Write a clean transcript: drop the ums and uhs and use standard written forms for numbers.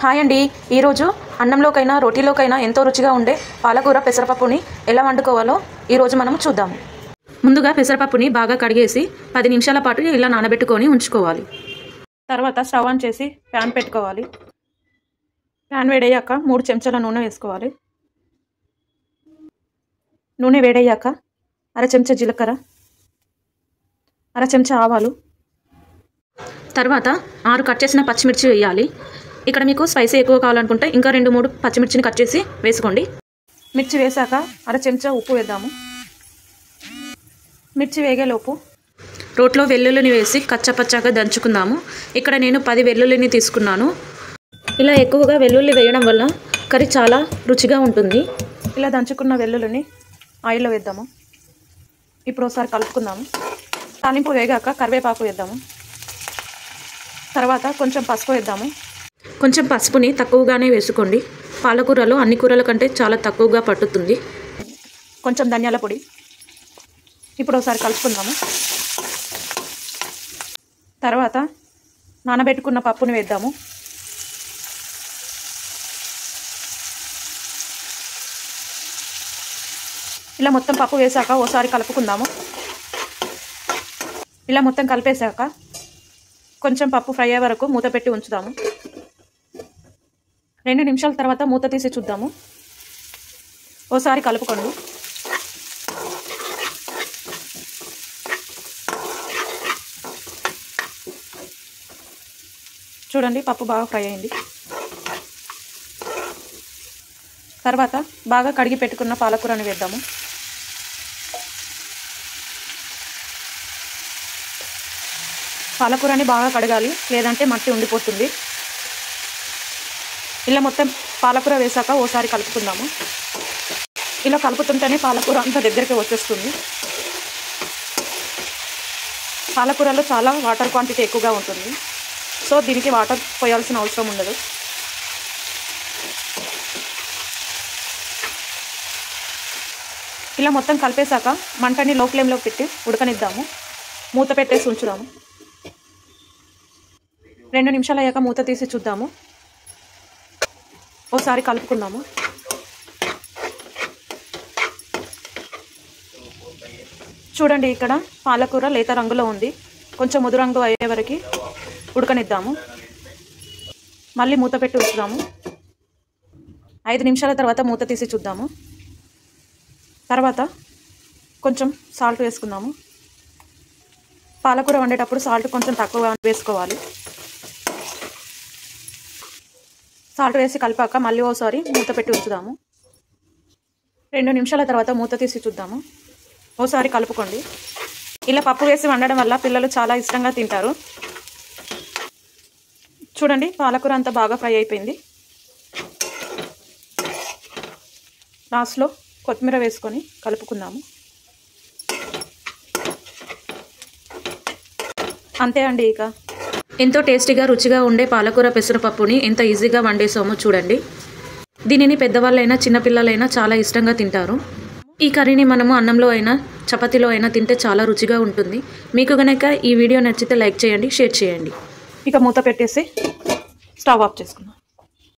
Hi అండి, ఈరోజు అన్నంలోకైనా రోటీలోకైనా ఎంతో రుచిగా ఉండే పాలకూర పెసరపప్పుని ఎలా వండుకోవాలో ఈరోజు మనం చూద్దాము. ముందుగా పెసరపప్పుని బాగా కడిగేసి 10 నిమిషాల పాటు ఇలా నానబెట్టుకొని ఉంచుకోవాలి. తర్వాత స్టవ్ ఆన్ చేసి ప్యాన్ పెట్టుకోవాలి. ప్యాన్ వేడయ్యాక 3 చెంచాల నూనె వేసుకోవాలి. నూనె వేడయ్యాక 1/2 చెంచా జీలకర్ర, 1/2 చెంచా ఆవాలు, తర్వాత 6 కట్ చేసిన పచ్చిమిర్చి వేయాలి. ఇక్కడ మీకు స్పైసీ ఎక్కువ కావాలనుకుంటే ఇంకా 2-3 పచ్చిమిర్చిని కట్ చేసి వేసుకోండి. మిర్చి వేసాక 1/2 చెంచా ఉప్పు వేద్దాము. మిర్చి వేగేలోపు రోట్లో వెల్లుల్లిని వేసి కచ్చపచ్చాగా దంచుకుందాము. ఇక్కడ నేను 10 వెల్లుల్లిని తీసుకున్నాను. ఇలా ఎక్కువగా వెల్లుల్లి వేయడం వల్ల కర్రీ చాలా రుచిగా ఉంటుంది. ఇలా దంచుకున్న వెల్లుల్లిని ఆయిల్లో వేద్దాము. ఇప్పుడు ఒకసారి కలుపుకుందాము. తాలింపు వేగాక కరివేపాకు వేద్దాము. తర్వాత కొంచెం పసుపు వేద్దాము. కొంచెం పసుపుని తక్కువగానే వేసుకోండి. పాలకూరలో అన్ని కూరల కంటే చాలా తక్కువగా పట్టుతుంది. కొంచెం ధనియాల పొడి. ఇప్పుడు ఒకసారి కలుపుకుందాము. తర్వాత నానబెట్టుకున్న పప్పుని వేద్దాము. ఇలా మొత్తం పప్పు వేసాక ఒకసారి కలుపుకుందాము. ఇలా మొత్తం కలిపేశాక కొంచెం పప్పు ఫ్రై అయ్యే వరకు మూత పెట్టి ఉంచుదాము. 2 నిమిషాల తర్వాత మూత తీసి చూద్దాము. ఓసారి కలుపుకోండి. చూడండి, పప్పు బాగా ఫ్రై అయింది. తర్వాత బాగా కడిగి పెట్టుకున్న పాలకూరని వేద్దాము. పాలకూరని బాగా కడగాలి, లేదంటే మట్టి ఉండిపోతుంది. ఇలా మొత్తం పాలకూర వేసాక ఓసారి కలుపుకుందాము. ఇలా కలుపుతుంటేనే పాలకూర అంతా దగ్గరికి వచ్చేస్తుంది. పాలకూరలో చాలా వాటర్ క్వాంటిటీ ఎక్కువగా ఉంటుంది, సో దీనికి వాటర్ పోయాల్సిన అవసరం ఉండదు. ఇలా మొత్తం కలిపేశాక మంటని లో ఫ్లేమ్లో పెట్టి ఉడకనిద్దాము. మూత పెట్టేసి ఉంచుదాము. 2 నిమిషాలు అయ్యాక మూత తీసి చూద్దాము. ఒకసారి కలుపుకుందాము. చూడండి, ఇక్కడ పాలకూర లేత రంగులో ఉంది. కొంచెం ముదురు రంగు అయ్యే వరకు ఉడకనిద్దాము. మళ్ళీ మూత పెట్టి ఉంచుదాము. 5 నిమిషాల తర్వాత మూత తీసి చూద్దాము. తర్వాత కొంచెం సాల్ట్ వేసుకుందాము. పాలకూర వండేటప్పుడు సాల్ట్ కొంచెం తక్కువ వేసుకోవాలి. సాల్ట్ వేసి కలిపాక మళ్ళీ ఓసారి మూత పెట్టి ఉంచుదాము. 2 నిమిషాల తర్వాత మూత తీసి చూద్దాము. ఓసారి కలుపుకోండి. ఇలా పప్పు వేసి వండడం వల్ల పిల్లలు చాలా ఇష్టంగా తింటారు. చూడండి, పాలకూర అంతా బాగా ఫ్రై అయిపోయింది. లాస్ట్లో కొత్తిమీర వేసుకొని కలుపుకుందాము. అంతే అండి. ఇక ఎంతో టేస్టీగా రుచిగా ఉండే పాలకూర పెసరపప్పుని ఎంత ఈజీగా వండేసామో చూడండి. దీనిని పెద్దవాళ్ళైనా చిన్నపిల్లలైనా చాలా ఇష్టంగా తింటారు. ఈ కర్రీని మనము అన్నంలో అయినా చపాతీలో అయినా తింటే చాలా రుచిగా ఉంటుంది. మీకు కనుక ఈ వీడియో నచ్చితే లైక్ చేయండి, షేర్ చేయండి. ఇక మూత పెట్టేసి స్టవ్ ఆఫ్ చేసుకుందాం.